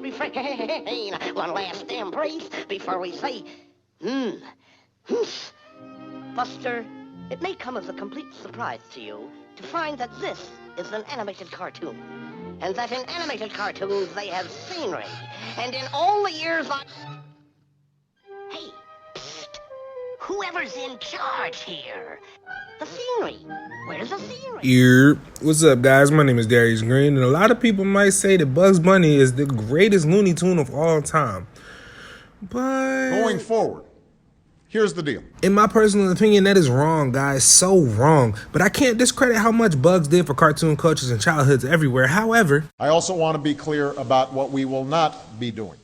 refrain. One last embrace before we say, Buster, it may come as a complete surprise to you to find that this is an animated cartoon. And that in animated cartoons they have scenery. And in all the years I... Hey, psst. Whoever's in charge here. The scenery. Where's the scenery? Here, what's up, guys? My name is Darius Green, and a lot of people might say that Bugs Bunny is the greatest Looney Tune of all time. But going forward, here's the deal. In my personal opinion, that is wrong, guys. So wrong. But I can't discredit how much Bugs did for cartoon cultures and childhoods everywhere. However, I also want to be clear about what we will not be doing.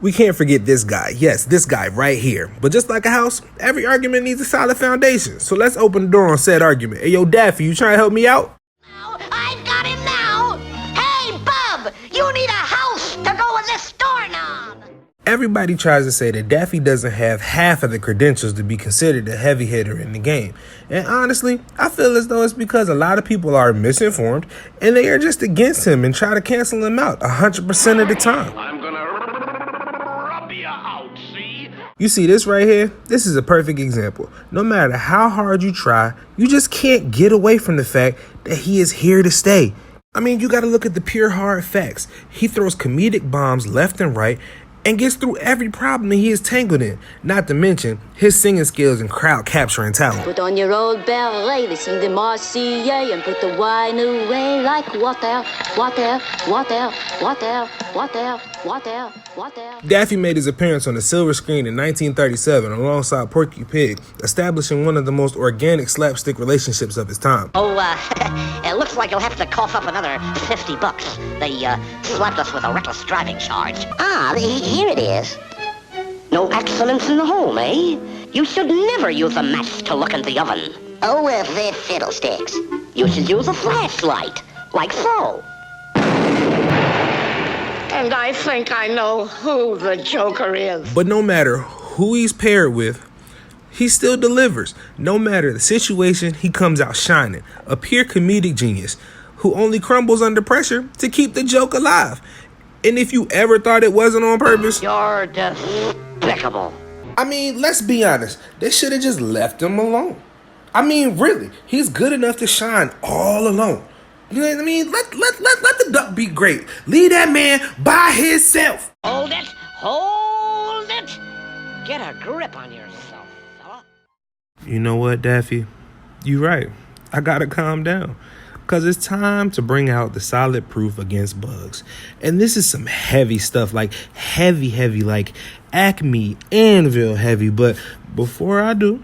we can't forget this guy. Yes, this guy right here. But just like a house, every argument needs a solid foundation. So let's open the door on said argument. Hey, yo, Daffy, you trying to help me out? Now, I've got him now. Hey, Bub, you need a house to go with this doorknob. Everybody tries to say that Daffy doesn't have half of the credentials to be considered a heavy hitter in the game. And honestly, I feel as though it's because a lot of people are misinformed and they are just against him and try to cancel him out 100% of the time. I'm gonna rub you out, see? You see this right here? This is a perfect example. No matter how hard you try, you just can't get away from the fact that he is here to stay. I mean, you gotta look at the pure hard facts. He throws comedic bombs left and right and gets through every problem that he is tangled in. Not to mention his singing skills and crowd capturing talent. Put on your old beret, they sing the Marseillaise, and put the wine away like water, water, water, water, water, water, water. Daffy made his appearance on the silver screen in 1937 alongside Porky Pig, establishing one of the most organic slapstick relationships of his time. Oh, it looks like you'll have to cough up another $50. They, slapped us with a reckless driving charge. Here it is. No accidents in the home, eh? You should never use a match to look in the oven. Oh, they're fiddlesticks. You should use a flashlight, like so. And I think I know who the Joker is. But no matter who he's paired with, he still delivers. No matter the situation, he comes out shining. A pure comedic genius who only crumbles under pressure to keep the joke alive. And if you ever thought it wasn't on purpose, you're despicable. I mean, let's be honest. They should have just left him alone. I mean, really, he's good enough to shine all alone. You know what I mean? Let the duck be great. Leave that man by himself. Hold it. Hold it. Get a grip on yourself, fella. You know what, Daffy? You right. I gotta calm down. Because it's time to bring out the solid proof against Bugs. And this is some heavy stuff, like heavy, like Acme Anvil heavy. But before I do,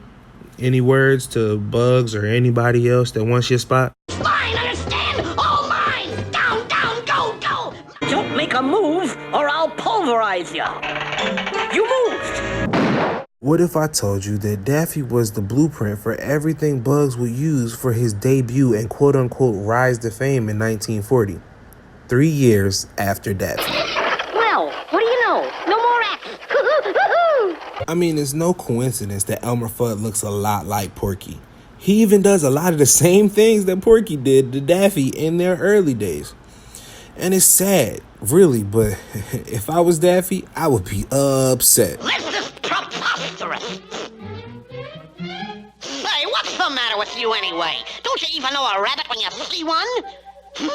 any words to Bugs or anybody else that wants your spot? Mine, understand? All mine! Down, go! Don't make a move or I'll pulverize you. You moved! What if I told you that Daffy was the blueprint for everything Bugs would use for his debut and quote-unquote rise to fame in 1940? 3 years after Daffy. Well, what do you know? No more acts. I mean, it's no coincidence that Elmer Fudd looks a lot like Porky. He even does a lot of the same things that Porky did to Daffy in their early days. And it's sad, really, but if I was Daffy, I would be upset. This is preposterous. Say, what's the matter with you anyway? Don't you even know a rabbit when you see one? Shoot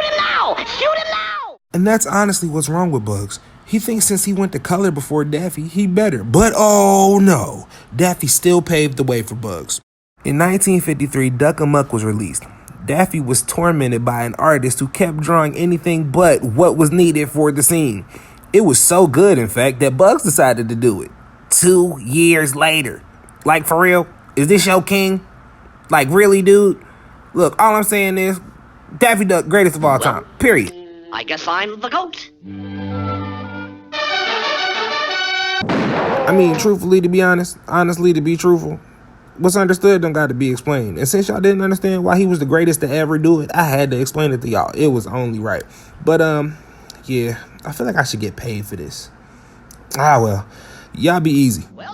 him now! Shoot him now! And that's honestly what's wrong with Bugs. He thinks since he went to color before Daffy, he better. But oh no, Daffy still paved the way for Bugs. In 1953, Duck Amuck was released. Daffy was tormented by an artist who kept drawing anything but what was needed for the scene. It was so good, in fact, that Bugs decided to do it. 2 years later. Like, for real? Is this your king? Like, really, dude? Look, all I'm saying is, Daffy Duck, greatest of all time. Period. I guess I'm the GOAT. I mean, truthfully, to be honest, honestly, to be truthful, what's understood don't got to be explained. And since y'all didn't understand why he was the greatest to ever do it, I had to explain it to y'all. It was only right. But, yeah, I feel like I should get paid for this. Well, y'all be easy. Well,